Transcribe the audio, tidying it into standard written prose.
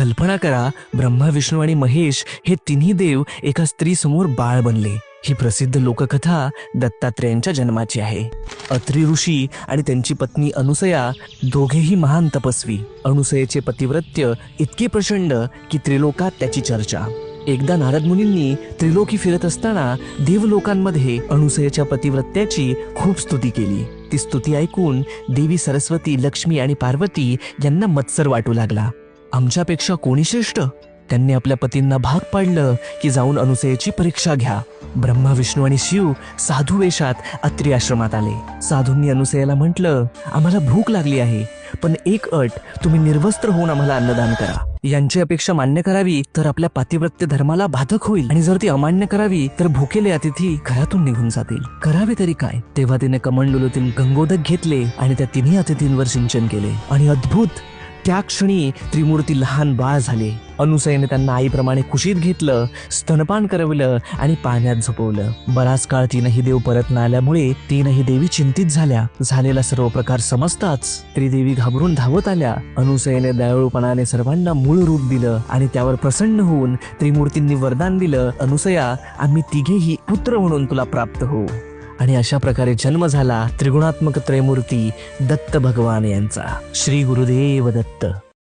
कल्पना करा, ब्रह्मा, विष्णू आणि महेश हे तिन्ही देव एका स्त्री समोर बाळ बनले। ही प्रसिद्ध लोककथा दत्तात्रेयांच्या जन्माची आहे। अत्री ऋषी आणि त्यांची पत्नी अनुसया दोघेही महान तपस्वी। अनुसयेचे पतिव्रत्य इतके प्रचंड की त्रिलोकात त्याची चर्चा। एकदा नारद मुनींनी त्रिलोकी फिरत असताना देवलोकांमध्ये अनुसयेच्या पतिव्रत्याची खूप स्तुती केली। ती स्तुती ऐकून देवी सरस्वती, लक्ष्मी आणि पार्वती यांना मत्सर वाटू लागला। आमच्यापेक्षा कोणी श्रेष्ठ? त्यांनी आपल्या पतींना भाग पाडलं की जाऊन अनुसयेची परीक्षा घ्या। ब्रह्मा, विष्णू आणि शिव साधू वेशात अत्री आश्रमात आले। साधूंनी अनुसयेला म्हटलं, आम्हाला भूक लागली आहे, पण एक अट, तुम्ही निर्वस्त्र होऊन आम्हाला अन्नदान करा। यांची अपेक्षा मान्य करावी तर आपल्या पातिव्रत्य धर्माला बाधक होईल, आणि जर ती अमान्य करावी तर भुकेले अतिथी घरातून निघून जातील। करावे तरी काय? तेव्हा तिने कमंडलूतील गंगोदक घेतले आणि त्या तिन्ही अतिथींवर सिंचन केले, आणि अद्भुत, त्या क्षणी त्रिमूर्ती लहान बाळ झाले। अनुसयेने त्यांना आईप्रमाणे कुशीत घेतलं, स्तनपान करवलं आणि पाण्यात झोपवलं। बराच काळ तीनही देव परत न आल्यामुळे तीनही देवी चिंतित झाल्या। झालेला सर्व प्रकार समजताच त्रिदेवी घाबरून धावत आल्या। अनुसयेने दयाळूपणाने सर्वांना मूळ रूप दिलं आणि त्यावर प्रसन्न होऊन त्रिमूर्तींनी वरदान दिलं, अनुसया, आम्ही तिघेही पुत्र म्हणून तुला प्राप्त होऊ। आणि अशा प्रकारे जन्म झाला त्रिगुणात्मक त्रयमूर्ती दत्त भगवान यांचा। श्री गुरुदेव दत्त।